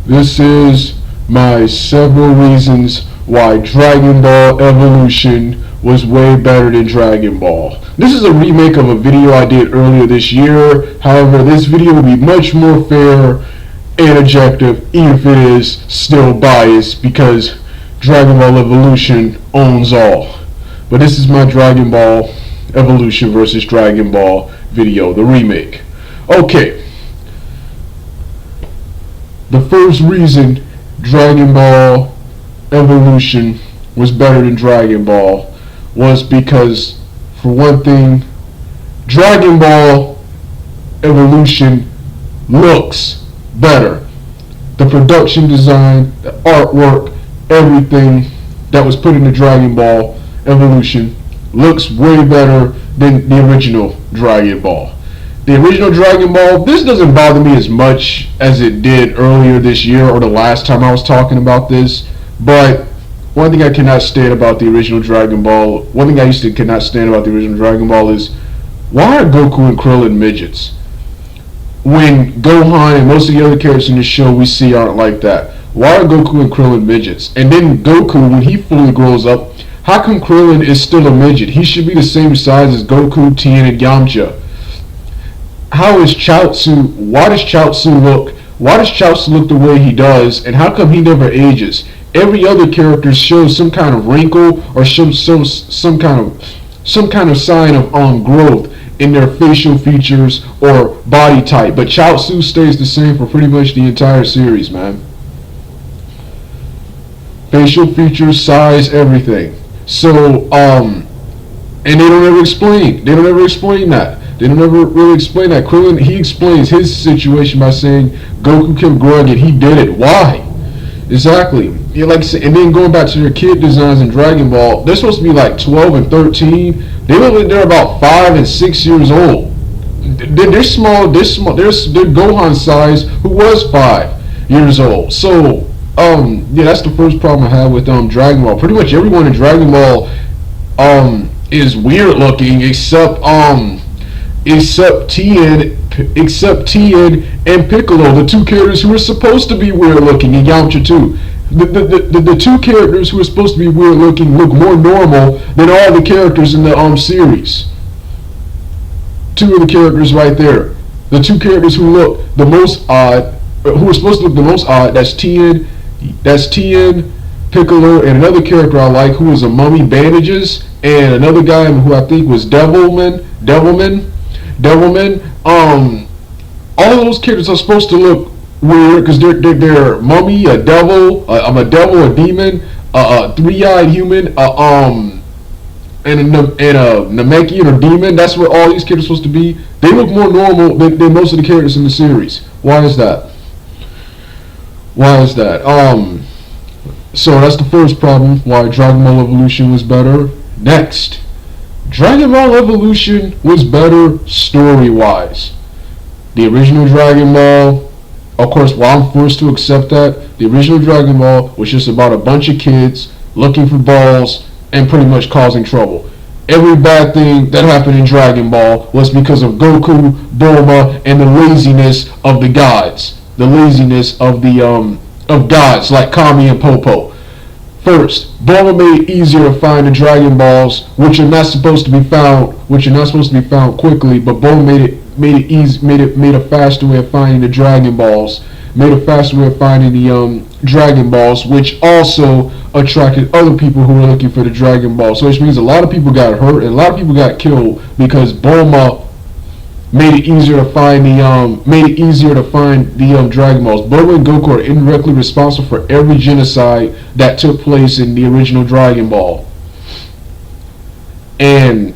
This is my several reasons why Dragon Ball Evolution was way better than Dragon Ball. This is a remake of a video I did earlier this year. However, this video will be much more fair and objective, even if it is still biased, because Dragon Ball Evolution owns all. But this is my Dragon Ball Evolution versus Dragon Ball video, the remake. Okay. The first reason Dragon Ball Evolution was better than Dragon Ball was because, for one thing, Dragon Ball Evolution looks better. The production design, the artwork, everything that was put into Dragon Ball Evolution looks way better than the original Dragon Ball. The original Dragon Ball, this doesn't bother me as much as it did earlier this year or the last time I was talking about this, but one thing I cannot stand about the original Dragon Ball, one thing I used to cannot stand about the original Dragon Ball is, why are Goku and Krillin midgets? When Gohan and most of the other characters in the show we see aren't like that. Why are Goku and Krillin midgets? And then Goku, when he fully grows up, how come Krillin is still a midget? He should be the same size as Goku, Tien, and Yamcha. How is Chaozu? Why does Chaozu look the way he does, and how come he never ages? Every other character shows some kind of wrinkle or some kind of sign of growth in their facial features or body type, but Chaozu stays the same for pretty much the entire series, man. Facial features, size, everything. So and they don't ever explain. They don't ever explain that. They don't ever really explain that. Krillin, he explains his situation by saying Goku kept growing and he did it. Why? Exactly. Yeah, like, and then going back to their kid designs in Dragon Ball, they're supposed to be like 12 and 13. They're about 5 and 6 years old. They're small. They're Gohan size, who was 5 years old. So yeah, that's the first problem I have with Dragon Ball. Pretty much everyone in Dragon Ball is weird looking except Tien and Piccolo, the two characters who are supposed to be weird looking, and Yamcha too. The two characters who are supposed to be weird looking look more normal than all the characters in the series. Two of the characters right there. The two characters who look the most odd, who are supposed to look the most odd, that's Tien, Piccolo, and another character I like who is a mummy bandages, and another guy who I think was Devilman. All of those characters are supposed to look weird because they're mummy, a devil, a demon, a three-eyed human, and a Namekian or demon. That's what all these characters are supposed to be. They look more normal than most of the characters in the series. Why is that? So that's the first problem, why Dragon Ball Evolution was better. Next, Dragon Ball Evolution was better story-wise. The original Dragon Ball, of course, while I'm forced to accept that, the original Dragon Ball was just about a bunch of kids looking for balls and pretty much causing trouble. Every bad thing that happened in Dragon Ball was because of Goku, Bulma, and the laziness of the gods. The laziness of the of gods like Kami and Popo. First, Bulma made it easier to find the Dragon Balls, which are not supposed to be found quickly, but Bulma made a faster way of finding the Dragon Balls. Made a faster way of finding the Dragon Balls, which also attracted other people who were looking for the Dragon Balls. So which means a lot of people got hurt and a lot of people got killed because Bulma made it easier to find the Dragon Balls. Bulma and Goku are indirectly responsible for every genocide that took place in the original Dragon Ball. And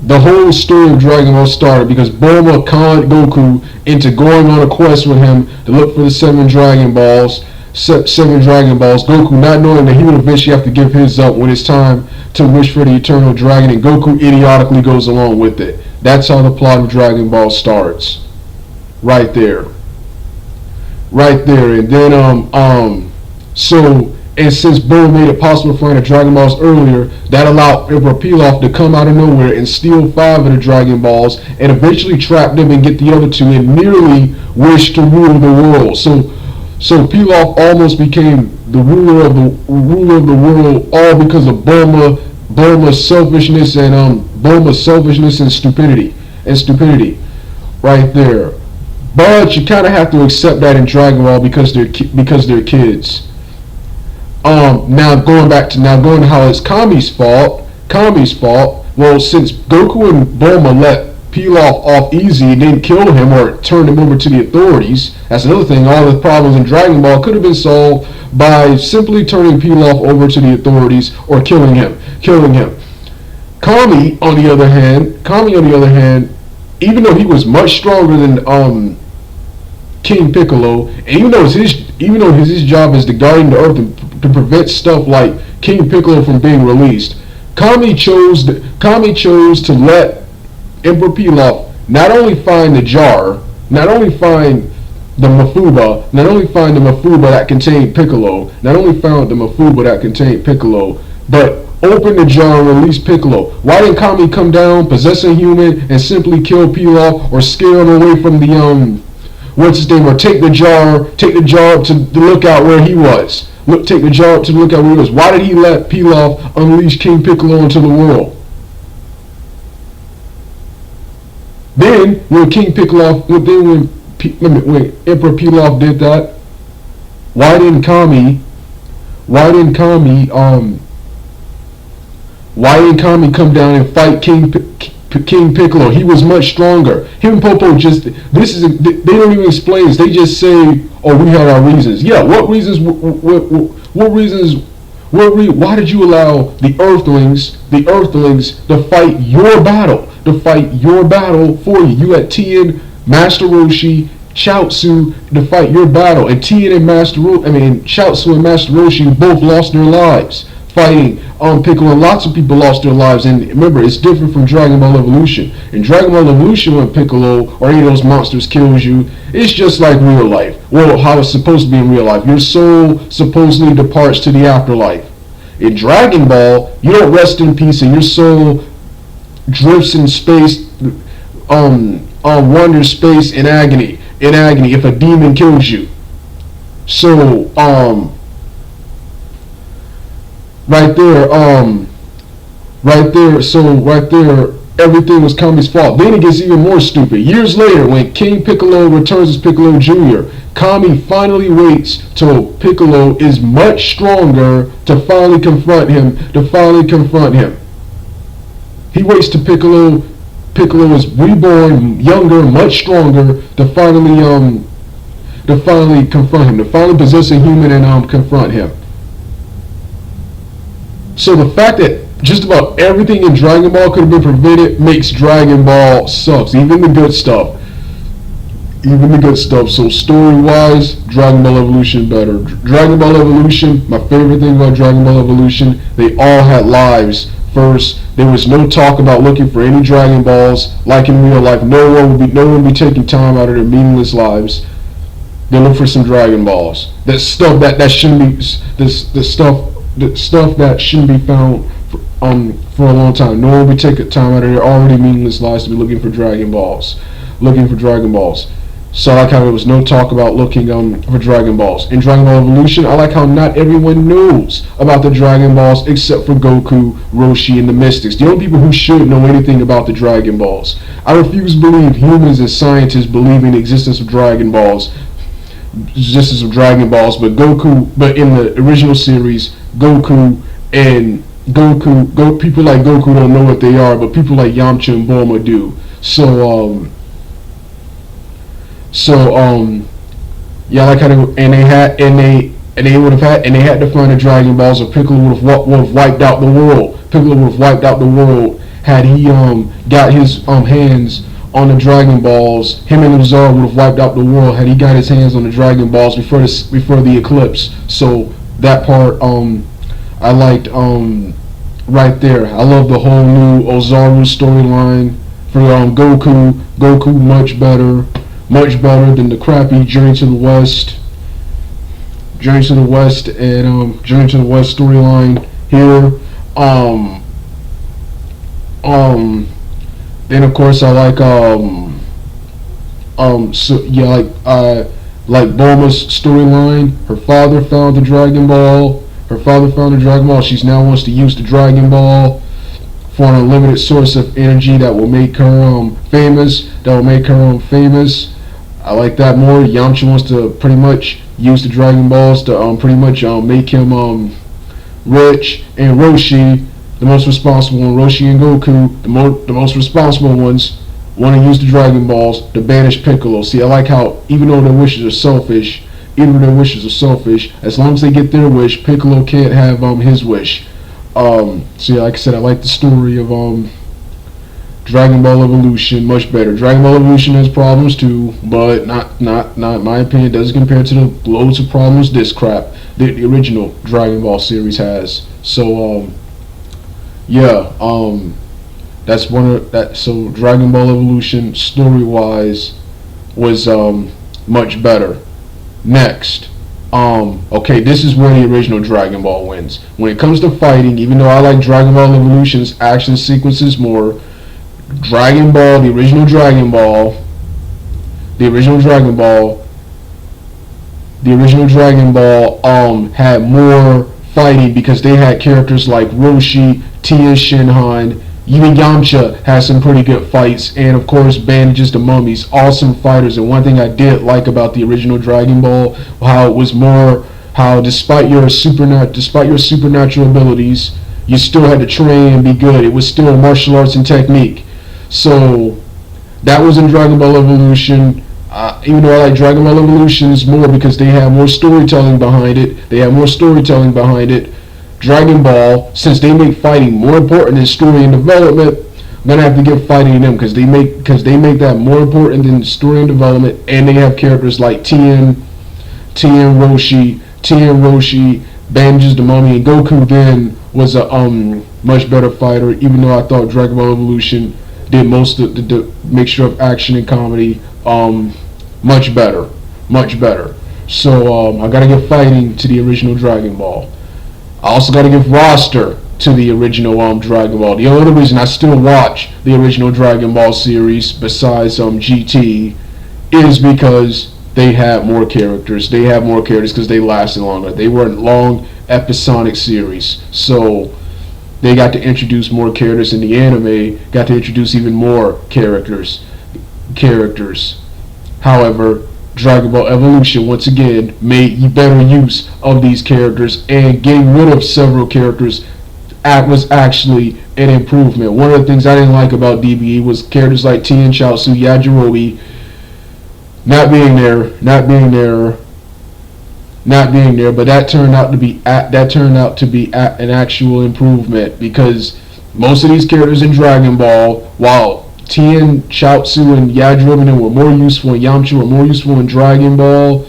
the whole story of Dragon Ball started because Bulma conned Goku into going on a quest with him to look for the 7 Dragon Balls. Goku not knowing that he would eventually have to give his up when it's time to wish for the eternal dragon, and Goku idiotically goes along with it. That's how the plot of Dragon Ball starts. Right there. And then And since Bulma made it possible to find the Dragon Balls earlier, that allowed Emperor Pilaf to come out of nowhere and steal 5 of the Dragon Balls and eventually trap them and get the other 2 and merely wish to rule the world. So Pilaf almost became the ruler of the world, all because of Bulma's selfishness and stupidity, right there. But you kind of have to accept that in Dragon Ball because they're kids. Now going to how it's Kami's fault. Well, since Goku and Bulma let Pilaf off easy and didn't kill him or turn him over to the authorities, that's another thing. All the problems in Dragon Ball could have been solved by simply turning Pilaf over to the authorities or killing him. Kami, on the other hand, even though he was much stronger than King Piccolo, and even though his job is to guard the earth and to prevent stuff like King Piccolo from being released, Kami chose to let Emperor Pilaf not only find the jar, not only find the Mafuba that contained Piccolo, but open the jar and release Piccolo. Why didn't Kami come down, possess a human, and simply kill Pilaf or scare him away from the or take the jar to look out where he was? Why did he let Pilaf unleash King Piccolo into the world? Then when Emperor Pilaf did that, why didn't Kami come down and fight King Piccolo? He was much stronger. Him and Popo they don't even explain this. They just say, "Oh, we had our reasons." Yeah, what reasons? Why did you allow the Earthlings to fight your battle? For you. You had Tien, Master Roshi, Chaozu to fight your battle, and Chaozu and Master Roshi both lost their lives fighting Piccolo. Lots of people lost their lives, and remember, it's different from Dragon Ball Evolution. In Dragon Ball Evolution, when Piccolo or any of those monsters kills you, it's just like real life. Well, how it's supposed to be in real life. Your soul supposedly departs to the afterlife. In Dragon Ball, you don't rest in peace, and your soul drifts in space, wanders space in agony. If a demon kills you. So, right there, everything was Kami's fault. Then it gets even more stupid. Years later, when King Piccolo returns as Piccolo Jr., Kami finally waits till Piccolo is much stronger to finally confront him. He waits till Piccolo is reborn, younger, much stronger, to finally confront him, to finally possess a human and confront him. So the fact that just about everything in Dragon Ball could have been prevented makes Dragon Ball sucks, even the good stuff. So story-wise, Dragon Ball Evolution better. Dragon Ball Evolution, my favorite thing about Dragon Ball Evolution, they all had lives. First, there was no talk about looking for any Dragon Balls like in real life. No one would be taking time out of their meaningless lives. They look for some Dragon Balls. That stuff that shouldn't be the stuff that shouldn't be found for a long time. No one would take time out of their already meaningless lives to be looking for Dragon Balls. So I like how there was no talk about looking for Dragon Balls. In Dragon Ball Evolution, I like how not everyone knows about the Dragon Balls except for Goku, Roshi, and the Mystics. The only people who should know anything about the Dragon Balls. I refuse to believe humans and scientists believe in the existence of Dragon Balls. But in the original series, Goku, people like Goku don't know what they are, but people like Yamcha and Bulma do. Yeah, like how they had to find the Dragon Balls, or Piccolo would have wiped out the world. Had he got his hands on the Dragon Balls. Him and Lazar would have wiped out the world had he got his hands on the Dragon Balls before the eclipse. So that part I liked right there. I love the whole new Ozaru storyline for Goku. Goku much better than the crappy Journey to the West. Journey to the West and Journey to the West storyline here. Then of course I like like Bulma's storyline. Her father found the Dragon Ball. She now wants to use the Dragon Ball for an unlimited source of energy that will make her famous. I like that more. Yamcha wants to pretty much use the Dragon Balls to pretty much make him rich, and Roshi, the most responsible one, Roshi and Goku, the most responsible ones, want to use the Dragon Balls to banish Piccolo. See, I like how even though their wishes are selfish, as long as they get their wish, Piccolo can't have his wish. So yeah, like I said, I like the story of Dragon Ball Evolution much better. Dragon Ball Evolution has problems too, but not in my opinion, it doesn't compare to the loads of problems the original Dragon Ball series has. So yeah, that's so Dragon Ball Evolution story wise was much better. Next, okay, this is where the original Dragon Ball wins. When it comes to fighting, even though I like Dragon Ball Evolution's action sequences more, the original Dragon Ball had more fighting because they had characters like Roshi, Tien Shinhan. Even Yamcha has some pretty good fights, and of course Bandages the Mummies, awesome fighters. And one thing I did like about the original Dragon Ball, how despite your supernatural abilities, you still had to train and be good. It was still martial arts and technique. So that was in Dragon Ball Evolution. Even though I like Dragon Ball Evolutions more because they have more storytelling behind it. Dragon Ball, since they make fighting more important than story and development, I'm gonna have to give fighting to them because they make that more important than story and development, and they have characters like Tien Roshi, Bandages the Mummy, and Goku then was a much better fighter. Even though I thought Dragon Ball Evolution did most of the mixture of action and comedy much better. So I gotta give fighting to the original Dragon Ball. I also got to give roster to the original Dragon Ball. The only reason I still watch the original Dragon Ball series besides GT is because they have more characters. Because they lasted longer. They were long episodic series, so they got to introduce more characters. In the anime, got to introduce even more characters. However, Dragon Ball Evolution once again made better use of these characters, and getting rid of several characters was actually an improvement. One of the things I didn't like about DBE was characters like Tien, Chaozu, Yajirobe not being there, but that turned out to be an actual improvement, because most of these characters in Dragon Ball, while Tien, Chaozu, and Yajirobe were more useful, and Yamcha were more useful in Dragon Ball,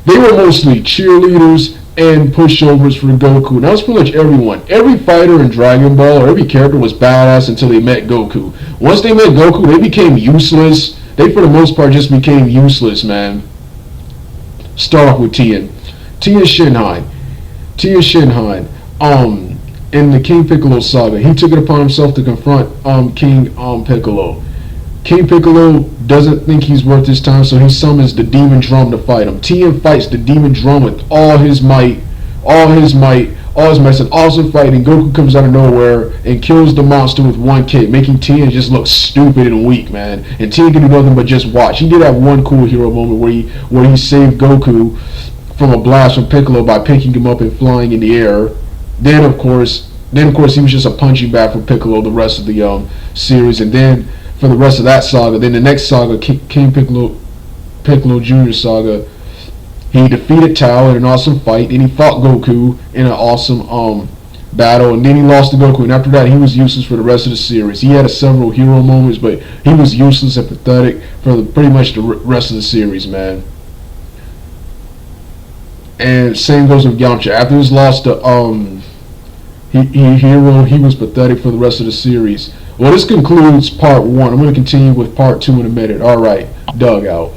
they were mostly cheerleaders and pushovers for Goku. And that was pretty much everyone. Every fighter in Dragon Ball, or every character, was badass until they met Goku. Once they met Goku, they became useless. They, for the most part, just became useless, man. Start off with Tien Shinhan. In the King Piccolo saga, he took it upon himself to confront King Piccolo. King Piccolo doesn't think he's worth his time, so he summons the Demon Drum to fight him. Tien fights the Demon Drum with all his might, and awesome fighting. Goku comes out of nowhere and kills the monster with one kick, making Tien just look stupid and weak, man. And Tien can do nothing but just watch. He did have one cool hero moment where he saved Goku from a blast from Piccolo by picking him up and flying in the air. Then of course he was just a punching bag for Piccolo the rest of the series. And then for the rest of that saga, then the next saga, King Piccolo Jr. saga, he defeated Tao in an awesome fight. Then he fought Goku in an awesome battle, and then he lost to Goku. And after that, he was useless for the rest of the series. He had several hero moments, but he was useless and pathetic for pretty much the rest of the series, man. And same goes with Yamcha. After his loss to he was pathetic for the rest of the series. Well, this concludes part 1. I'm going to continue with part 2 in a minute. Alright, Doug out.